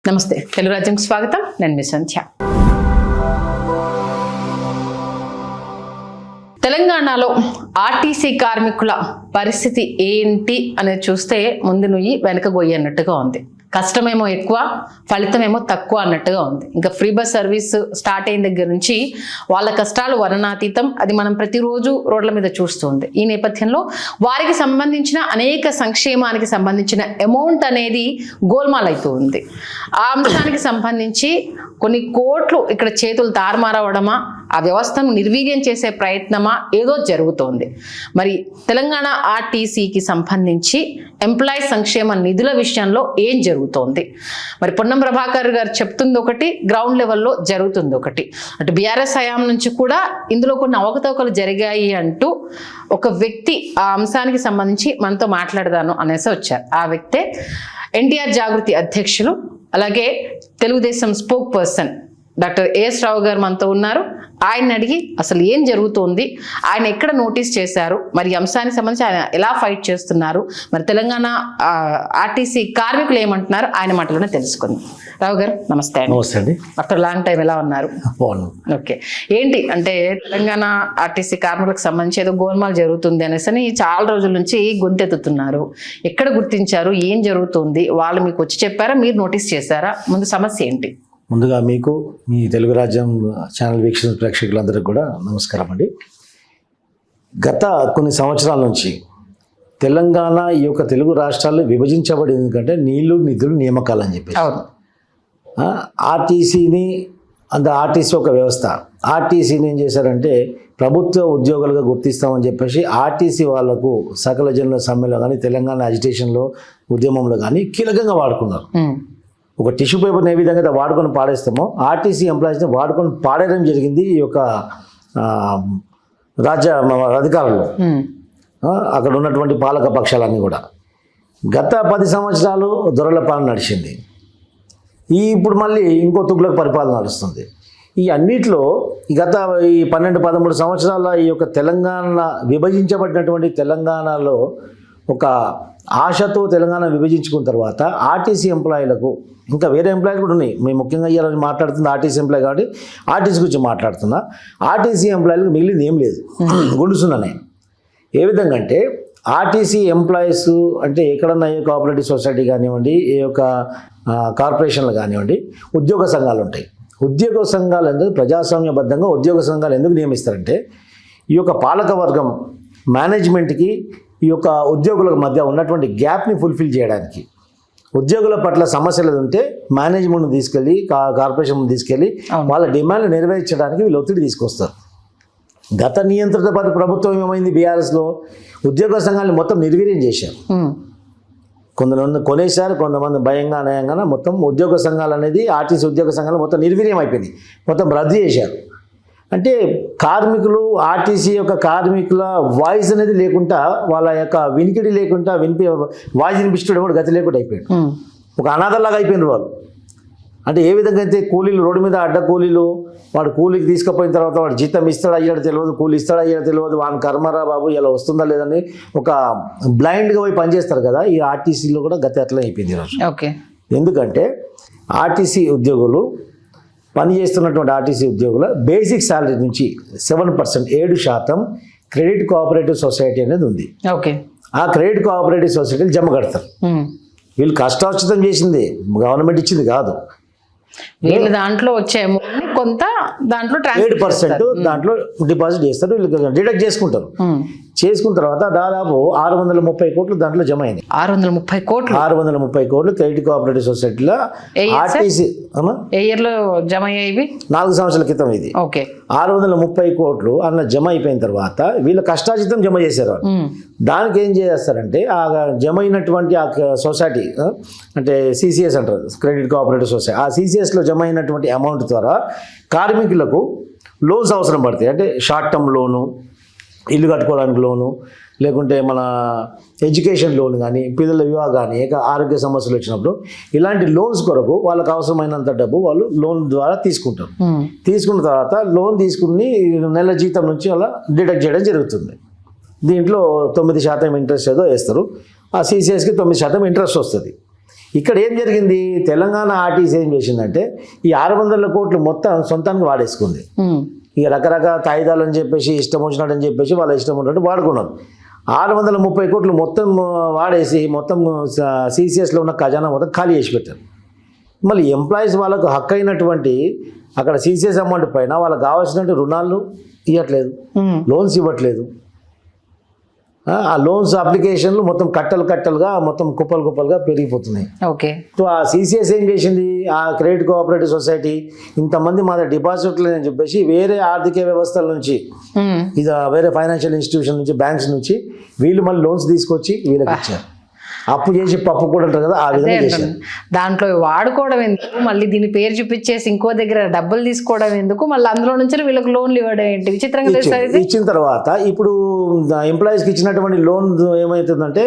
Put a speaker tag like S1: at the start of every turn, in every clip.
S1: నమస్తే, తెలుగు రాజ్యంకి స్వాగతం. నేను మీ సంధ్య. తెలంగాణలో ఆర్టీసీ కార్మికుల పరిస్థితి ఏంటి అనేది చూస్తే ముందు నుయ్యి వెనక గొయ్యి అన్నట్టుగా ఉంది. కష్టమేమో ఎక్కువ, ఫలితమేమో తక్కువ అన్నట్టుగా ఉంది. ఇంకా ఫ్రీ బస్ సర్వీస్ స్టార్ట్ అయిన దగ్గర నుంచి వాళ్ళ కష్టాలు వర్ణనాతీతం. అది మనం ప్రతిరోజు రోడ్ల మీద చూస్తుంది. ఈ నేపథ్యంలో వారికి సంబంధించిన అనేక సంక్షేమానికి సంబంధించిన అమౌంట్ అనేది గోల్మాల్ అయితూ ఉంది. ఆ అంశానికి సంబంధించి కొన్ని కోట్లు ఇక్కడ చేతులు తారుమారవడమా, ఆ వ్యవస్థను నిర్వీర్యం చేసే ప్రయత్నమా ఏదో జరుగుతోంది. మరి తెలంగాణ ఆర్టీసీకి సంబంధించి ఎంప్లాయీ సంక్షేమ నిధుల విషయంలో ఏం జరుగుతోంది? మరి పొన్నం ప్రభాకర్ గారు చెప్తుంది ఒకటి, గ్రౌండ్ లెవెల్లో జరుగుతుంది ఒకటి. అటు బీఆర్ఎస్ హయాం నుంచి కూడా ఇందులో కొన్ని అవకతవకలు జరిగాయి అంటూ ఒక వ్యక్తి ఆ అంశానికి సంబంధించి మనతో మాట్లాడదాను అనేసి వచ్చారు. ఆ వ్యక్తే ఎన్టీఆర్ జాగృతి అధ్యక్షులు, అలాగే Telugu Desam spokesperson doctor AS Rao గారు మనతో ఉన్నారు. ఆయన అడిగి అసలు ఏం జరుగుతోంది, ఆయన ఎక్కడ నోటీస్ చేశారు, మరి అంశానికి సంబంధించి ఆయన ఎలా ఫైట్ చేస్తున్నారు, మరి తెలంగాణ ఆర్టీసీ కార్మికులు ఏమంటున్నారు, ఆయన మాటలోనే తెలుసుకుందాం. రావు గారు నమస్తే.
S2: నమస్తే అండి.
S1: ఆఫ్టర్ లాంగ్ టైం ఎలా ఉన్నారు? ఓకే, ఏంటి అంటే తెలంగాణ ఆర్టీసీ కార్మికులకు సంబంధించి ఏదో గోల్మాల్ జరుగుతుంది అనేసి చాలా రోజుల నుంచి గొంతెత్తుతున్నారు. ఎక్కడ గుర్తించారు, ఏం జరుగుతుంది, వాళ్ళు మీకు వచ్చి చెప్పారా, మీరు నోటీస్ చేశారా? ముందు సమస్య ఏంటి?
S2: ముందుగా మీకు, మీ తెలుగు రాజ్యం ఛానల్ వీక్షణ ప్రేక్షకులందరికీ కూడా నమస్కారం అండి. గత కొన్ని సంవత్సరాల నుంచి తెలంగాణ ఈ యొక్క తెలుగు రాష్ట్రాలు విభజించబడింది ఎందుకంటే నీళ్లు నిధులు నియామకాలు అని చెప్పి ఆర్టీసీని ఆర్టీసీ ఒక వ్యవస్థ. ఆర్టీసీని ఏం చేశారంటే ప్రభుత్వ ఉద్యోగులుగా గుర్తిస్తామని చెప్పేసి ఆర్టీసీ వాళ్లకు సకల జనుల సమ్మెలో కానీ తెలంగాణ అజిటేషన్లో ఉద్యమంలో కానీ కీలకంగా వాడుకున్నారు. ఒక టిష్యూ పేపర్ని ఏ విధంగా వాడుకొని పాడేస్తామో ఆర్టీసీ ఎంప్లాయీస్ని వాడుకొని పాడేయడం జరిగింది ఈ యొక్క రాజ్య అధికారులు, అక్కడ ఉన్నటువంటి పాలక పక్షాలన్నీ కూడా. గత 10 సంవత్సరాలు దొరల పాలన నడిచింది. ఇప్పుడు మళ్ళీ ఇంకో తుగ్లక్ పరిపాలన నడుస్తుంది. ఈ అన్నిట్లో గత ఈ 12-13 సంవత్సరాల ఈ యొక్క తెలంగాణ విభజించబడినటువంటి తెలంగాణలో ఒక ఆశతో తెలంగాణ విభజించుకున్న తర్వాత ఆర్టీసీ ఎంప్లాయీలకు, ఇంకా వేరే ఎంప్లాయీలు కూడా ఉన్నాయి, మేము ముఖ్యంగా ఇవాళ మాట్లాడుతుంది ఆర్టీసీ ఎంప్లాయీ కాబట్టి ఆర్టీసీ గురించి మాట్లాడుతున్నా. ఆర్టీసీ ఎంప్లాయీలకు మిగిలింది ఏం లేదు, గుండుసున్నాయి. ఏ విధంగా అంటే ఆర్టీసీ ఎంప్లాయీస్ అంటే ఎక్కడన్నా ఏ కోఆపరేటివ్ సొసైటీ కానివ్వండి, ఏ యొక్క కార్పొరేషన్లు కానివ్వండి, ఉద్యోగ సంఘాలు ఉంటాయి. ఉద్యోగ సంఘాలు ఎందుకు ప్రజాస్వామ్యబద్ధంగా ఉద్యోగ సంఘాలు ఎందుకు నియమిస్తారంటే ఈ యొక్క పాలకవర్గం మేనేజ్మెంట్కి ఈ యొక్క ఉద్యోగుల మధ్య ఉన్నటువంటి గ్యాప్ని ఫుల్ఫిల్ చేయడానికి, ఉద్యోగుల పట్ల సమస్యలు ఉంటే మేనేజ్మెంట్ని తీసుకెళ్ళి కార్పొరేషన్ తీసుకెళ్ళి వాళ్ళ డిమాండ్లు నెరవేర్చడానికి వీళ్ళు ఒత్తిడి తీసుకొస్తారు. గత నియంత్రిత ప్రభుత్వం ఏమైంది, బీఆర్ఎస్లో ఉద్యోగ సంఘాలను మొత్తం నిర్వీర్యం చేశారు. కొంతమంది కొనేశారు, కొంతమంది భయంగా నయంగా మొత్తం ఉద్యోగ సంఘాలు అనేది ఆర్టీసీ ఉద్యోగ సంఘాలు మొత్తం నిర్వీర్యం అయిపోయింది, మొత్తం రద్దు చేశారు. అంటే కార్మికులు, ఆర్టీసీ యొక్క కార్మికుల వాయిస్ అనేది లేకుండా, వాళ్ళ యొక్క వినికిడి లేకుండా, వాయిస్ వినిపించడం కూడా గతి లేకుండా అయిపోయాడు. ఒక అనాథలాగా అయిపోయినారు వాళ్ళు. అంటే ఏ విధంగా అయితే కూలీలు రోడ్డు మీద అడ్డ కూలీలు, వాడు కూలీకి తీసుకుపోయిన తర్వాత వాడు జీతం ఇస్తాడా అయ్యాడు తెలియదు, కూలీ ఇస్తాడా అయ్యాడు తెలియదు, వాని కర్మరా బాబు ఇలా వస్తుందా లేదని ఒక బ్లైండ్గా పోయి పనిచేస్తారు కదా. ఈ ఆర్టీసీలో కూడా గతి అట్లా అయిపోయింది ఈరోజు.
S1: ఓకే,
S2: ఎందుకంటే ఆర్టీసీ ఉద్యోగులు పనిచేస్తున్నటువంటి ఆర్టీసీ ఉద్యోగుల బేసిక్ శాలరీ నుంచి 7%, 7% క్రెడిట్ కోఆపరేటివ్ సొసైటీ అనేది ఉంది.
S1: ఓకే,
S2: ఆ క్రెడిట్ కోఆపరేటివ్ సొసైటీలు జమ కడతారు. వీళ్ళు కష్టార్జితం చేసింది, గవర్నమెంట్ ఇచ్చింది కాదు.
S1: వీళ్ళు దాంట్లో వచ్చే కొంత దాంట్లో
S2: 7% దాంట్లో డిపాజిట్ చేస్తారు, వీళ్ళు డిడక్ట్ చేసుకుంటారు. చేసుకున్న తర్వాత దాదాపు 630 కోట్లు దాంట్లో జమ అయింది. 630 కోట్లు క్రెడిట్ కోఆపరేటివ్ సొసైటీలో ఆర్టీసీ
S1: ఏ ఇయర్లో జమ అయ్యేవి?
S2: 4 సంవత్సరాల క్రితం ఇది.
S1: ఓకే,
S2: 630 కోట్లు అందులో జమ అయిపోయిన తర్వాత వీళ్ళ కష్టార్జితం జమ చేశారు. దానికి ఏం చేస్తారంటే ఆ జమ అయినటువంటి ఆ సొసైటీ అంటే సిసిఎస్ అంటారు, క్రెడిట్ కోఆపరేటివ్ సొసైటీ, ఆ సిసిఎస్లో జమ అయినటువంటి అమౌంట్ ద్వారా కార్మికులకు లోన్స్ అవసరం పడతాయి. అంటే షార్ట్ టర్మ్ లోను, ఇల్లు కట్టుకోవడానికి లోను, లేకుంటే మన ఎడ్యుకేషన్ లోన్ కానీ, పిల్లల వివాహ కానీ, ఆరోగ్య సమస్యలు వచ్చినప్పుడు ఇలాంటి లోన్స్ కొరకు వాళ్ళకు అవసరమైనంత డబ్బు వాళ్ళు లోన్ ద్వారా తీసుకుంటారు. తీసుకున్న తర్వాత లోన్ తీసుకుని నెల జీతం నుంచి అలా డిడక్ట్ చేయడం జరుగుతుంది. దీంట్లో 9% ఇంట్రెస్ట్ ఏదో వేస్తారు. ఆ సిసిఎస్కి 9% ఇంట్రెస్ట్ వస్తుంది. ఇక్కడ ఏం జరిగింది, తెలంగాణ ఆర్టీసీ ఏం చేసిందంటే ఈ 600 కోట్లు మొత్తం సొంతానికి వాడేసుకుంది. ఇక రకరకాల తాయిదాలు అని చెప్పేసి ఇష్టం వచ్చినట్టు అని చెప్పేసి వాళ్ళ ఇష్టం ఉన్నట్టు వాడుకున్నారు. 630 కోట్లు మొత్తం వాడేసి మొత్తం సిసిఎస్లో ఉన్న ఖజానా మొత్తం ఖాళీ చేసి పెట్టారు. మళ్ళీ ఎంప్లాయీస్ వాళ్ళకు హక్కు అయినటువంటి అక్కడ సిసిఎస్ అమౌంట్ పైన వాళ్ళకి కావాల్సినటువంటి రుణాలు ఇవ్వట్లేదు, లోన్స్ ఇవ్వట్లేదు. ఆ లోన్స్ అప్లికేషన్లు మొత్తం కట్టలుగా మొత్తం కుప్పలుగా పెరిగిపోతున్నాయి.
S1: ఓకే.
S2: సో ఆ సిసిఎస్ ఏం చేసింది, ఆ క్రెడిట్ కోఆపరేటివ్ సొసైటీ ఇంతమంది మా దగ్గర డిపాజిట్లు అని చెప్పేసి వేరే ఆర్థిక వ్యవస్థల నుంచి ఇది వేరే ఫైనాన్షియల్ ఇన్స్టిట్యూషన్ నుంచి బ్యాంక్స్ నుంచి వీళ్ళు మళ్ళీ లోన్స్ తీసుకొచ్చి వీళ్ళకి ఇచ్చారు. అప్పు చేసి పప్పు కూడా అంటారు కదా, ఆ విధంగా చేశారు.
S1: దాంట్లో వాడుకోవడం ఎందుకు, మళ్ళీ దీని పేరు చూపించేసి ఇంకో దగ్గర డబ్బులు తీసుకోవడం ఎందుకు, మళ్ళీ అందులో నుంచి వీళ్ళకి లోన్లు ఇవ్వడం ఏంటి విచిత్రంగా తెలుస్తుంది.
S2: ఇచ్చిన తర్వాత ఇప్పుడు ఎంప్లాయీస్కి ఇచ్చినటువంటి లోన్ ఏమవుతుందంటే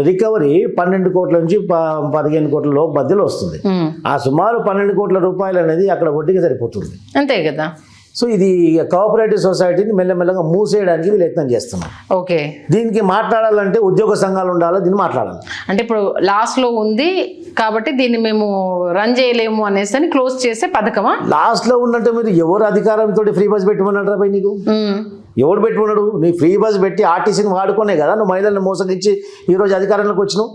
S2: రికవరీ 12 కోట్ల నుంచి 15 కోట్ల మధ్యలో వస్తుంది. ఆ సుమారు 12 కోట్ల రూపాయలు అనేది అక్కడ వడ్డీకి సరిపోతుంది.
S1: అంతే కదా.
S2: సో ఇది కోఆపరేటివ్ సొసైటీని మెల్లమెల్లగా మూసేయడానికి వీళ్ళు యత్నం చేస్తున్నారు.
S1: ఓకే.
S2: దీనికి మాట్లాడాలంటే ఉద్యోగ సంఘాలు ఉండాలి, దీన్ని మాట్లాడాలి.
S1: అంటే ఇప్పుడు లాస్ట్లో ఉంది కాబట్టి దీన్ని మేము రన్ చేయలేము అనేసి అని క్లోజ్ చేసే పథకమా?
S2: లాస్ట్లో ఉన్నట్టు మీరు ఎవరు అధికారంతో ఫ్రీ బస్ పెట్టుకున్నారా పై నీకు? ఎవడు పెట్టుకున్నాడు? నీ ఫ్రీ బస్ పెట్టి ఆర్టీసీని వాడుకునే కదా నువ్వు మహిళలను మోసగించి ఈరోజు అధికారంలోకి వచ్చినావు.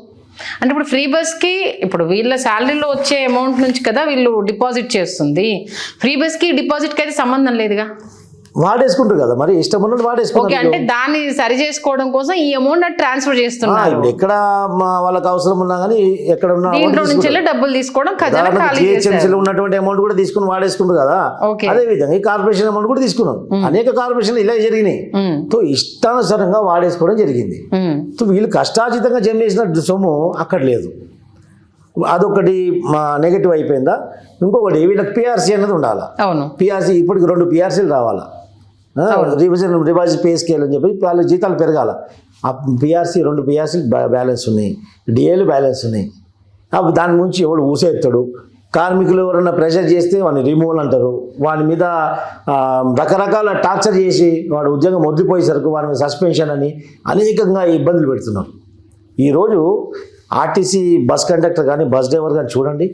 S1: అంటే ఇప్పుడు ఫ్రీ బస్కి ఇప్పుడు వీళ్ళ శాలరీలో వచ్చే అమౌంట్ నుంచి కదా వీళ్ళు డిపాజిట్ చేస్తుంది. ఫ్రీ బస్కి డిపాజిట్కి అయితే సంబంధం లేదుగా,
S2: వాడేసుకుంటారు కదా, మరి ఇష్టం ఉన్నట్టు వాడేసుకుంటారు.
S1: ఓకే. అంటే దాన్ని సరి చేసుకోవడం కోసం ఈ అమౌంట్ ట్రాన్స్ఫర్ చేస్తున్నారు.
S2: ఇప్పుడు ఎక్కడ వాళ్ళకి అవసరం ఉన్నా కానీ ఎక్కడ ఉన్నా
S1: దీంట్లో నుంచి డబ్బులు తీసుకోవడం ఖజానా ఖాళీ చేశారు.
S2: జిహెచ్ఎంసీలో ఉన్నటువంటి అమౌంట్ కూడా తీసుకుని వాడేసుకుంటారు కదా. అదే విధంగా ఈ కార్పొరేషన్ అమౌంట్ కూడా తీసుకున్నారు. అనేక కార్పొరేషన్లు ఇలా జరిగినాయి. తో ఇష్టానుసారంగా వాడేసుకోవడం జరిగింది. సో వీళ్ళు కష్టార్జితంగా జమ చేసిన సొమ్ము అక్కడ లేదు. అదొకటి నెగటివ్ అయిపోయిందా. ఇంకొకటి వీళ్ళకి పిఆర్సీ అనేది ఉండాలి.
S1: అవును,
S2: పిఆర్సీ ఇప్పటికి 2 పిఆర్సీలు రావాలా, రివైజ్ పే స్కేల్ అని చెప్పి వాళ్ళ జీతాలు పెరగాల. ఆ పిఆర్సీ 2 పిఆర్సీలు బ్యాలెన్స్ ఉన్నాయి, డిఏలు బ్యాలెన్స్ ఉన్నాయి. దాని నుంచి ఎవడు ఊసేస్తాడు. కార్మికులు ఎవరైనా ప్రెషర్ చేస్తే వాడిని రిమూవల్ అంటారు. వాడి మీద రకరకాల టార్చర్ చేసి వాడు ఉద్యోగం వదిలిపోయేసరికి వాడి మీద సస్పెన్షన్ అని అనేకంగా ఇబ్బందులు పెడుతున్నారు. ఈరోజు ఆర్టీసీ బస్ కండక్టర్ కానీ బస్ డ్రైవర్ కానీ చూడండి,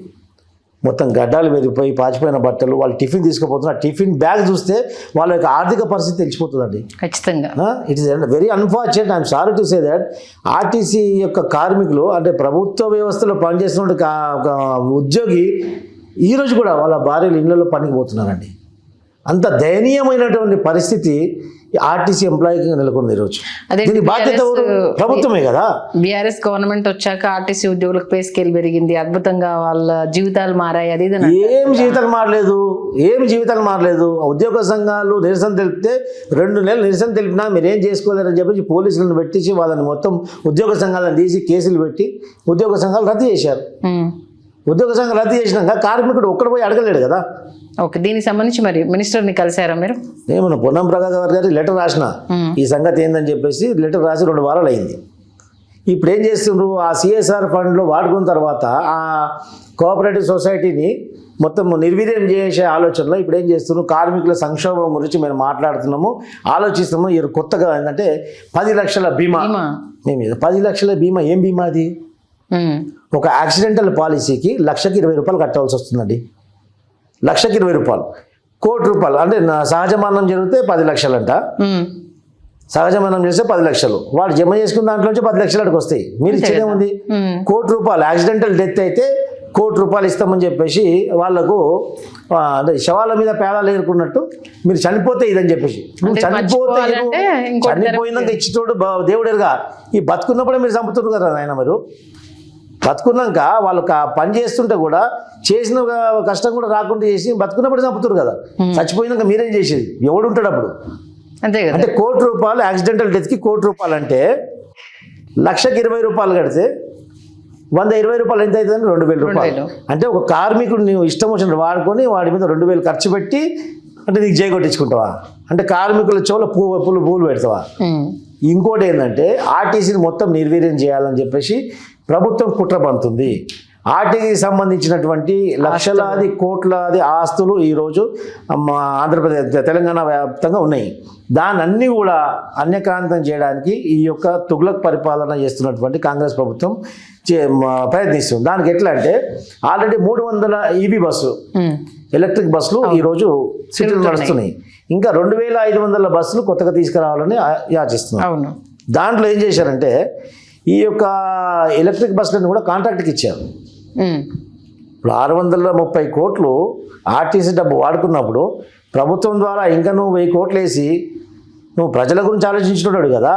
S2: మొత్తం గడ్డాలు పెరిగిపోయి పాచిపోయిన బట్టలు, వాళ్ళు టిఫిన్ తీసుకుపోతున్నారు. టిఫిన్ బ్యాగ్ చూస్తే వాళ్ళ యొక్క ఆర్థిక పరిస్థితి తెలిసిపోతుందండి
S1: ఖచ్చితంగా.
S2: It is very unfortunate, I'm sorry to say that RTC యొక్క కార్మికులు అంటే ప్రభుత్వ వ్యవస్థలో పనిచేస్తున్న ఉద్యోగి ఈరోజు కూడా వాళ్ళ భార్యలు ఇళ్లలో పనికి పోతున్నారండి. అంత దయనీయమైనటువంటి పరిస్థితి ఆర్టీసీ ఎంప్లాయీకి నెలకొంది ఈరోజు. దీని బాధ్యత ప్రభుత్వమే కదా.
S1: బీఆర్ఎస్ గవర్నమెంట్ వచ్చాక ఆర్టీసీ ఉద్యోగులకు పే స్కేల్ పెరిగింది, అద్భుతంగా వాళ్ళ జీవితాలు మారాయి. అది
S2: ఏం జీవితాలు మారలేదు. ఉద్యోగ సంఘాలు నిరసన తెలిపితే 2 నెలలు నిరసన తెలిపినా మీరేం చేసుకోలేరని చెప్పి పోలీసులను పెట్టించి వాళ్ళని మొత్తం ఉద్యోగ సంఘాలను తీసి కేసులు పెట్టి ఉద్యోగ సంఘాలు రద్దు చేశారు. ఉద్యోగ సంఘం రద్దు చేసినాక కార్మికుడు ఒక్కడు పోయి అడగలేడు కదా.
S1: ఓకే. దీనికి సంబంధించి మరి మినిస్టర్ని కలిసారా మీరు?
S2: ఏమన్నా పొన్నం ప్రభాకర్ గారు లెటర్ రాసిన ఈ సంగతి ఏందని చెప్పేసి లెటర్ రాసి 2 వారాలు అయింది. ఇప్పుడు ఏం చేస్తుండ్రు, ఆ సిఎస్ఆర్ ఫండ్లో వాడుకున్న తర్వాత ఆ కోఆపరేటివ్ సొసైటీని మొత్తం నిర్వీర్యం చేసే ఆలోచనలో ఇప్పుడు ఏం చేస్తున్నాం, కార్మికుల సంక్షోభం గురించి మేము మాట్లాడుతున్నాము, ఆలోచిస్తున్నాము. ఈ కొత్తగా ఏంటంటే 10 లక్షల బీమా. మేము 10 లక్షల బీమా ఏం బీమా అది? ఒక యాక్సిడెంటల్ పాలసీకి ₹1,20,000 కట్టవలసి వస్తుందండి. ₹1,20,000, ₹1,00,00,000 అంటే సహజ మరణం జరిగితే 10 లక్షలంట. సహజ మరణం చేస్తే 10 లక్షలు, వాడు జమ చేసుకున్న దాంట్లోంచి 10 లక్షలు అడిగి వస్తాయి. మీరు ఇచ్చేదే ఉంది ₹1,00,00,000. యాక్సిడెంటల్ డెత్ అయితే ₹1,00,00,000 ఇస్తామని చెప్పేసి వాళ్ళకు అంటే శవాల మీద పేదాలు ఏరుకున్నట్టు మీరు చనిపోతే ఇదని చెప్పేసి చనిపోయినాక ఇచ్చేటోడు దేవుడేరుగా. ఈ బతుకున్నప్పుడే మీరు చంపుతున్నారు కదా ఆయన. మీరు బతుకున్నాక వాళ్ళకి పని చేస్తుంటే కూడా చేసిన కష్టం కూడా రాకుండా చేసి బతుకున్నప్పుడు చంపుతారు కదా. చచ్చిపోయినాక మీరేం చేసేది? ఎవడు ఉంటాడు అప్పుడు?
S1: అంతే కదా.
S2: అంటే ₹1,00,00,000 యాక్సిడెంటల్ డెత్కి ₹1,00,00,000 అంటే ₹1,20,000 కడితే ₹120 ఎంత అవుతుందంటే ₹2,000. అంటే ఒక కార్మికుడు నీవు ఇష్టం వచ్చినట్టు వాడుకొని వాడి మీద 2,000 ఖర్చు పెట్టి అంటే నీకు జై కొట్టించుకుంటావా? అంటే కార్మికుల చెవుల పూలు పెడతావా? ఇంకోటి ఏంటంటే ఆర్టీసీని మొత్తం నిర్వీర్యం చేయాలని చెప్పేసి ప్రభుత్వం కుట్ర పంతుంది. ఆర్టీకి సంబంధించినటువంటి లక్షలాది కోట్లాది ఆస్తులు ఈరోజు ఆంధ్రప్రదేశ్ తెలంగాణ వ్యాప్తంగా ఉన్నాయి. దాన్ని కూడా అన్యక్రాంతం చేయడానికి ఈ యొక్క తుగ్లక్ పరిపాలన చేస్తున్నటువంటి కాంగ్రెస్ ప్రభుత్వం ప్రయత్నిస్తుంది. దానికి ఎట్లా అంటే ఆల్రెడీ 300 ఈవీ బస్సులు ఎలక్ట్రిక్ బస్సులు ఈరోజు సిటీలో నడుస్తున్నాయి. ఇంకా 2500 బస్సులు కొత్తగా తీసుకురావాలని యాచిస్తున్నారు. దాంట్లో ఏం చేశారంటే ఈ యొక్క ఎలక్ట్రిక్ బస్సులను కూడా కాంట్రాక్ట్కి ఇచ్చారు. ఇప్పుడు 630 కోట్లు ఆర్టీసీ డబ్బు వాడుకున్నప్పుడు ప్రభుత్వం ద్వారా ఇంకా నువ్వు 1000 కోట్లు వేసి నువ్వు ప్రజల గురించి ఆలోచించుకుంటాడు కదా.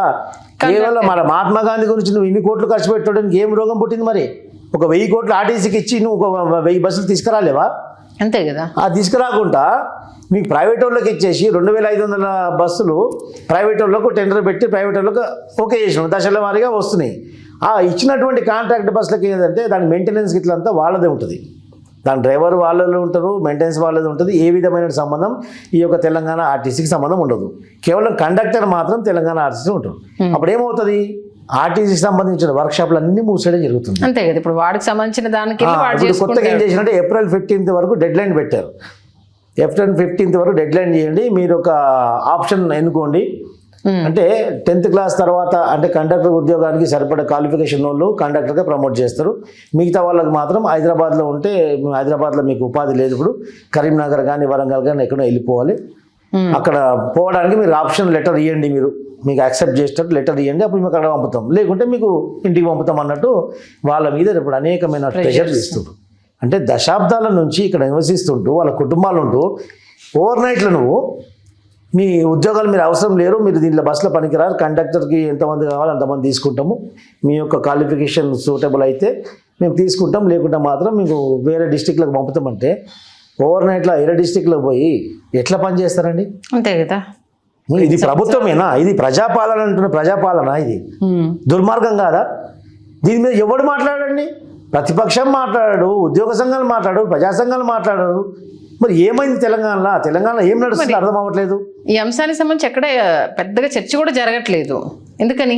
S2: కేవలం మన మహాత్మా గాంధీ గురించి నువ్వు ఇన్ని కోట్లు ఖర్చు పెట్టడానికి ఏం రోగం పుట్టింది? మరి ఒక 1000 కోట్లు ఆర్టీసీకి ఇచ్చి నువ్వు ఒక 1000 బస్సులు తీసుకురాలేవా?
S1: అంతే కదా.
S2: తీసుకురాకుండా మీకు ప్రైవేట్ వాళ్ళకి ఇచ్చేసి 2500 బస్సులు ప్రైవేట్ వాళ్ళకు టెండర్ పెట్టి ప్రైవేట్ వాళ్ళకు ఓకే చేసినాం, దశల వారీగా వస్తున్నాయి. ఇచ్చినటువంటి కాంట్రాక్ట్ బస్సులకి ఏంటంటే దాని మెయింటెనెన్స్ ఇట్లంతా వాళ్ళదే ఉంటుంది. దాని డ్రైవర్ వాళ్ళలో ఉంటారు, మెయింటెనెన్స్ వాళ్ళది ఉంటుంది. ఏ విధమైన సంబంధం ఈ యొక్క తెలంగాణ ఆర్టీసీకి సంబంధం ఉండదు. కేవలం కండక్టర్ మాత్రం తెలంగాణ ఆర్టీసీ ఉంటారు. అప్పుడు ఏమవుతుంది? ఆర్టీసీకి సంబంధించిన వర్క్షాప్లు అన్ని మూసేయడం జరుగుతుంది.
S1: అంతే కదా. ఇప్పుడు వాడికి సంబంధించిన దానికి
S2: కొత్తగా ఏం చేసినట్టే April 15th వరకు డెడ్ లైన్ పెట్టారు. April 15th వరకు డెడ్ లైన్ చేయండి, మీరు ఒక ఆప్షన్ ఎన్నుకోండి. అంటే 10th క్లాస్ తర్వాత అంటే కండక్టర్ ఉద్యోగానికి సరిపడే క్వాలిఫికేషన్ వాళ్ళు కండక్టర్గా ప్రమోట్ చేస్తారు. మిగతా వాళ్ళకి మాత్రం హైదరాబాద్లో ఉంటే హైదరాబాద్లో మీకు ఉపాధి లేదు, ఇప్పుడు కరీంనగర్ కానీ వరంగల్ కానీ ఎక్కడో వెళ్ళిపోవాలి. అక్కడ పోవడానికి మీరు ఆప్షన్ లెటర్ ఇవ్వండి, మీరు మీకు యాక్సెప్ట్ చేసేటట్టు లెటర్ ఇవ్వండి, అప్పుడు మేము అక్కడ పంపుతాం, లేకుంటే మీకు ఇంటికి పంపుతాం అన్నట్టు వాళ్ళ మీద ఇప్పుడు అనేకమైన ప్రెషర్ ఇస్తుంటారు. అంటే దశాబ్దాల నుంచి ఇక్కడ నివసిస్తుంటూ వాళ్ళ కుటుంబాలు ఉంటూ ఓవర్ నైట్లో నువ్వు మీ ఉద్యోగాలు మీరు అవసరం లేరు, మీరు దీంట్లో బస్సులో పనికిరారు, కండక్టర్కి ఎంతమంది కావాలో అంతమంది తీసుకుంటాము, మీ యొక్క క్వాలిఫికేషన్ సూటబుల్ అయితే మేము తీసుకుంటాం, లేకుంటే మాత్రం మీకు వేరే డిస్టిక్లకు పంపుతామంటే ఓవర్ నైట్లో వేరే డిస్టిక్లోకి పోయి ఎట్లా పని చేస్తారండి?
S1: అంతే కదా.
S2: ఇది ప్రభుత్వమేనా? ఇది ప్రజాపాలన అంటున్న ప్రజాపాలన, ఇది దుర్మార్గం కాదా? దీని మీద ఎవడు మాట్లాడండి? ప్రతిపక్షం మాట్లాడాడు, ఉద్యోగ సంఘాలు మాట్లాడారు, ప్రజా సంఘాలు మాట్లాడారు. మరి ఏమైంది తెలంగాణలో ఏం నడుస్తుంది అర్థం అవ్వట్లేదు.
S1: ఈ అంశానికి సంబంధించి ఎక్కడ పెద్దగా చర్చ కూడా జరగట్లేదు. ఎందుకని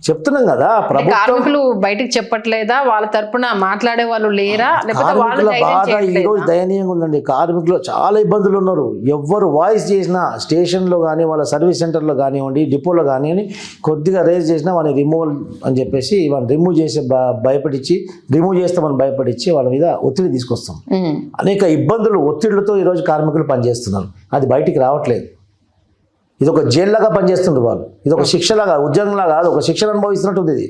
S2: చెప్తున్నాం కదా,
S1: కార్మికులు బయటకు చెప్పట్లేదా? వాళ్ళ తరపున మాట్లాడే వాళ్ళు లేరా?
S2: బాగా ఈరోజు దయనీయంగా ఉందండి. కార్మికులు చాలా ఇబ్బందులు ఉన్నారు. ఎవరు వాయిస్ చేసినా స్టేషన్లో కానీ వాళ్ళ సర్వీస్ సెంటర్లో కానివ్వండి, డిపోలో కానివ్వండి, కొద్దిగా రేజ్ చేసినా వాళ్ళని రిమూవల్ అని చెప్పేసి వాళ్ళని రిమూవ్ చేసి భయపడించి రిమూవ్ చేస్తామని భయపడించి వాళ్ళ మీద ఒత్తిడి తీసుకొస్తాం. అనేక ఇబ్బందులు ఒత్తిళ్లతో ఈరోజు కార్మికులు పనిచేస్తున్నారు. అది బయటికి రావట్లేదు. ఇది ఒక జైల్లాగా పనిచేస్తుండ్రు వాళ్ళు. ఇది ఒక శిక్షలాగా, ఉద్యోగంలాగా కాదు, ఒక శిక్షణ అనుభవిస్తున్నట్టుంది ఇది.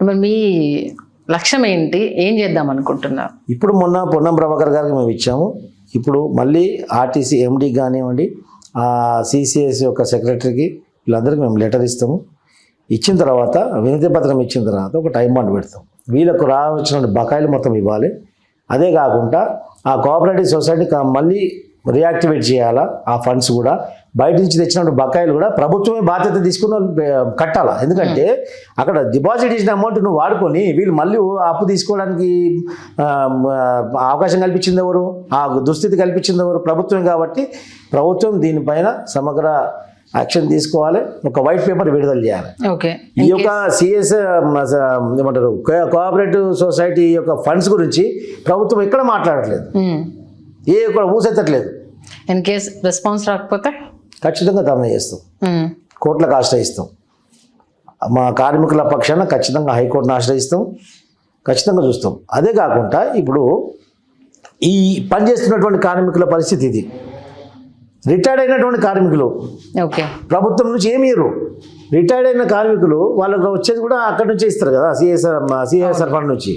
S1: మరి మీ లక్ష్యం ఏంటి? ఏం చేద్దాం అనుకుంటున్నారు?
S2: ఇప్పుడు మొన్న పొన్నం ప్రభాకర్ గారికి మేము ఇచ్చాము. ఇప్పుడు మళ్ళీ ఆర్టీసీ ఎండీ కానివ్వండి, సిసిఎస్ యొక్క సెక్రటరీకి వీళ్ళందరికీ మేము లెటర్ ఇస్తాము. ఇచ్చిన తర్వాత వినతి పత్రం ఇచ్చిన తర్వాత ఒక టైం బాండ్ పెడతాం. వీళ్ళకు రావాల్సిన బకాయిలు మొత్తం ఇవ్వాలి. అదే కాకుండా ఆ కోఆపరేటివ్ సొసైటీ మళ్ళీ రియాక్టివేట్ చేయాలా. ఆ ఫండ్స్ కూడా బయట నుంచి తెచ్చినప్పుడు బకాయిలు కూడా ప్రభుత్వమే బాధ్యత తీసుకుని కట్టాలా. ఎందుకంటే అక్కడ డిపాజిట్ చేసిన అమౌంట్ నువ్వు వాడుకొని వీళ్ళు మళ్ళీ అప్పు తీసుకోవడానికి అవకాశం కల్పించింది ఎవరు? ఆ దుస్థితి కల్పించింది ఎవరు? ప్రభుత్వం. కాబట్టి ప్రభుత్వం దీనిపైన సమగ్ర యాక్షన్ తీసుకోవాలి. ఒక వైట్ పేపర్ విడుదల చేయాలి. ఈ యొక్క సిఎస్ ఏమంటారు కోఆపరేటివ్ సొసైటీ యొక్క ఫండ్స్ గురించి ప్రభుత్వం ఎక్కడ మాట్లాడట్లేదు, కూడా ఊసెత్తట్లేదు.
S1: ఇన్ కేస్ రెస్పాన్స్ రాకపోతే
S2: ఖచ్చితంగా ధర్నా చేస్తాం, కోర్టులకు ఆశ్రయిస్తాం. మా కార్మికుల పక్షాన ఖచ్చితంగా హైకోర్టును ఆశ్రయిస్తాం, ఖచ్చితంగా చూస్తాం. అదే కాకుండా ఇప్పుడు ఈ పనిచేస్తున్నటువంటి కార్మికుల పరిస్థితి ఇది. రిటైర్డ్ అయినటువంటి కార్మికులు ప్రభుత్వం నుంచి ఏమి ఇవ్వరు. రిటైర్డ్ అయిన కార్మికులు వాళ్ళకి వచ్చేది కూడా అక్కడి నుంచే ఇస్తారు కదా, సిఎస్ఆర్ ఫండ్ నుంచి,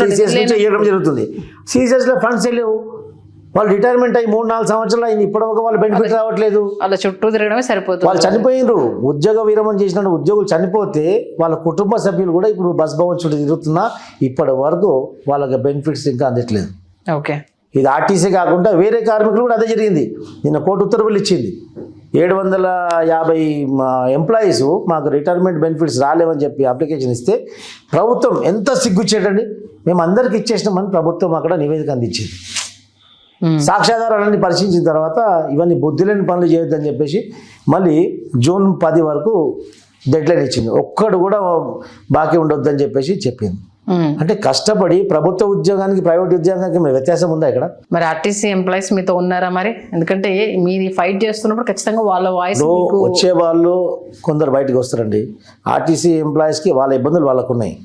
S2: సిసిఎస్ నుంచి ఇవ్వడం జరుగుతుంది. సిసిఎస్లో ఫండ్స్ లేవు. వాళ్ళు రిటైర్మెంట్ అయ్యి 3-4 సంవత్సరాలు అయింది, ఇప్పటివరకు వాళ్ళు బెనిఫిట్ రావట్లేదు.
S1: వాళ్ళ చుట్టూ తిరగడమే సరిపోతుంది.
S2: వాళ్ళు చనిపోయినరు, ఉద్యోగ విరమణ చేసిన ఉద్యోగులు చనిపోతే వాళ్ళ కుటుంబ సభ్యులు కూడా ఇప్పుడు బస్ భవన్ చుట్టూ తిరుగుతున్నా ఇప్పటి వరకు వాళ్ళకి బెనిఫిట్స్ ఇంకా అందట్లేదు. ఇది ఆర్టీసీ కాకుండా వేరే కార్మికులు కూడా అదే జరిగింది. నిన్న కోర్టు ఉత్తర్వులు ఇచ్చింది. 750 ఎంప్లాయీస్ మాకు రిటైర్మెంట్ బెనిఫిట్స్ రాలేవని చెప్పి అప్లికేషన్ ఇస్తే ప్రభుత్వం ఎంత సిగ్గుచ్చేటండి, మేము అందరికి ఇచ్చేసినామని ప్రభుత్వం అక్కడ నివేదిక అందించింది. సాక్ష్యాధారాలన్నీ పరిశీలించిన తర్వాత ఇవన్నీ బుద్ధిలేని పనులు చేయొద్దని చెప్పేసి మళ్ళీ June 10 వరకు డెడ్ లైన్ ఇచ్చింది. ఒక్కడు కూడా బాకీ ఉండొద్దని చెప్పేసి చెప్పింది. అంటే కష్టపడి ప్రభుత్వ ఉద్యోగానికి ప్రైవేట్ ఉద్యోగానికి మరి వ్యత్యాసం ఉందా ఇక్కడ?
S1: మరి ఆర్టీసీ ఎంప్లాయీస్ మీతో ఉన్నారా మరి? ఎందుకంటే మీరు ఫైట్ చేస్తున్నప్పుడు ఖచ్చితంగా వాళ్ళ వాయిస్
S2: వచ్చే వాళ్ళు కొందరు బయటకు వస్తారండి. ఆర్టీసీ ఎంప్లాయీస్కి వాళ్ళ ఇబ్బందులు వాళ్ళకు ఉన్నాయి.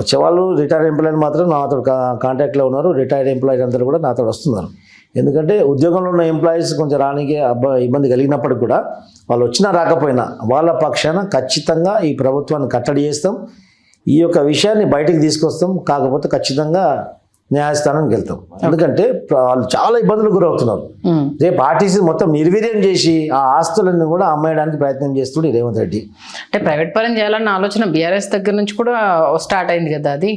S2: వచ్చేవాళ్ళు రిటైర్డ్ ఎంప్లాయీలు మాత్రం నాతో కాంటాక్ట్లో ఉన్నారు. రిటైర్డ్ ఎంప్లాయీస్ అందరూ కూడా నాతో వస్తున్నారు. ఎందుకంటే ఉద్యోగంలో ఉన్న ఎంప్లాయీస్ కొంచెం రానికి ఇబ్బంది కలిగినప్పటికి కూడా వాళ్ళు వచ్చినా రాకపోయినా వాళ్ళ పక్షాన ఖచ్చితంగా ఈ ప్రభుత్వాన్ని కట్టడి చేస్తాం. ఈ యొక్క విషయాన్ని బయటికి తీసుకొస్తాం. కాకపోతే ఖచ్చితంగా న్యాయస్థానానికి వెళ్తాం. ఎందుకంటే వాళ్ళు చాలా ఇబ్బందులు గురవుతున్నారు. రేపు ఆర్టీసీ మొత్తం నిర్వీర్యం చేసి ఆ ఆస్తులన్నీ కూడా అమ్మేయడానికి ప్రయత్నం చేస్తుండే రేవంత్ రెడ్డి.
S1: అంటే ప్రైవేట్ పరం చేయాలన్న ఆలోచన బీఆర్ఎస్ దగ్గర నుంచి కూడా స్టార్ట్ అయింది కదా. అది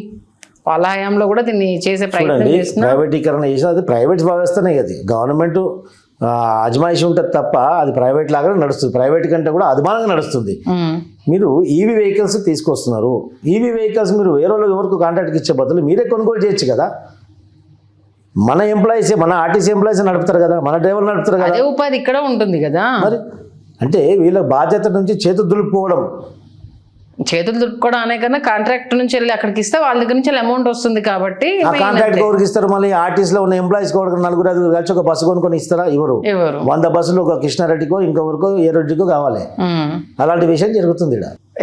S1: వాళ్ళ హయాంలో కూడా దీన్ని చేసే ప్రయత్నం చేస్తున్నారు.
S2: ప్రైవేటీకరణ చేసి అది ప్రైవేట్ వ్యవస్థనే కదా. గవర్నమెంట్ అజమాయిషి ఉంటుంది తప్ప అది ప్రైవేట్ లాగానే నడుస్తుంది. ప్రైవేట్ కంటే కూడా అధిమానంగా నడుస్తుంది. మీరు ఈవీ వెహికల్స్ తీసుకొస్తున్నారు. ఈవీ వెహికల్స్ మీరు వేరే వాళ్ళకి ఎవరికి కాంట్రాక్ట్కి ఇచ్చే బదులు మీరే కొనుగోలు చేయొచ్చు కదా. మన ఎంప్లాయీసే, మన ఆర్టీసీ ఎంప్లాయీసే నడుపుతారు కదా, మన డ్రైవర్లు నడుపుతారు కదా.
S1: అదే ఉపాధి ఇక్కడ ఉంటుంది కదా.
S2: మరి అంటే వీళ్ళ బాధ్యత నుంచి చేతులు దులుపుకోవడం.
S1: చేతులు దులుపుకోవడం అనే కన్నా కాంట్రాక్ట్ నుంచి వెళ్ళి అక్కడికి ఇస్తే వాళ్ళ దగ్గర నుంచి అమౌంట్ వస్తుంది కాబట్టి
S2: ఆ కాంట్రాక్ట్ ఎవరికి ఇస్తారు? మళ్ళీ ఆర్టీసీలో ఉన్న ఎంప్లాయీస్ కూడా 4-5 కలిసి ఒక బస్సు కొనుక్కొని ఇస్తారా? ఎవరు 100 బస్సులు ఒక కృష్ణారెడ్డికో ఇంకొకరికో ఏ రెడ్డికో కావాలి. అలాంటి విషయం జరుగుతుంది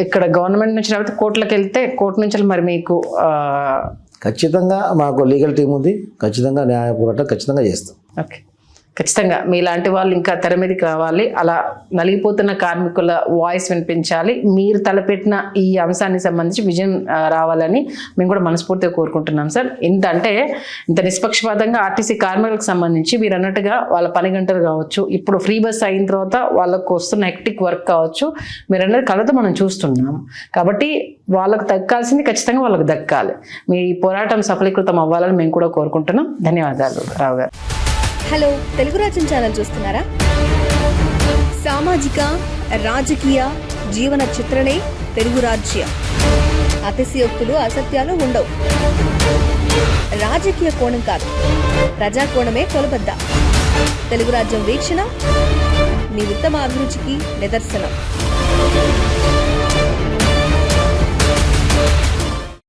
S1: ఇక్కడ గవర్నమెంట్ నుంచి లేకపోతే కోర్టులకు వెళ్తే కోర్టు నుంచి మరి మీకు
S2: ఖచ్చితంగా మాకు లీగల్ టీం ఉంది. ఖచ్చితంగా న్యాయ పోరాటం ఖచ్చితంగా చేస్తాం.
S1: ఓకే, ఖచ్చితంగా మీలాంటి వాళ్ళు ఇంకా తెర మీదకి రావాలి. అలా నలిగిపోతున్న కార్మికుల వాయిస్ వినిపించాలి. మీరు తలపెట్టిన ఈ అంశానికి సంబంధించి విజయం రావాలని మేము కూడా మనస్ఫూర్తిగా కోరుకుంటున్నాం సార్. ఇంత నిష్పక్షపాతంగా ఆర్టీసీ కార్మికులకు సంబంధించి మీరు అన్నట్టుగా వాళ్ళ పని గంటలు కావచ్చు, ఇప్పుడు ఫ్రీ బస్ అయిన తర్వాత వాళ్ళకు వస్తున్న హెక్టిక్ వర్క్ కావచ్చు, మీరు అన్నది కళ్ళతో మనం చూస్తున్నాం. కాబట్టి వాళ్ళకు దక్కాల్సింది ఖచ్చితంగా వాళ్ళకు దక్కాలి. మీ పోరాటం సఫలీకృతం అవ్వాలని మేము కూడా కోరుకుంటున్నాం. ధన్యవాదాలు రావు గారు.
S3: హలో, తెలుగు రాజ్యం ఛానల్ చూస్తున్నారా? సామాజిక, రాజకీయ, జీవన చిత్రణే తెలుగు రాజ్యం. అతిశయోక్తులు, అసత్యాలు ఉండవు. రాజకీయ కోణం కాదు, ప్రజా కోణమే కొలబద్ద. తెలుగు రాజ్యం వీక్షణ మీ ఉత్తమ అభిరుచికి నిదర్శనం.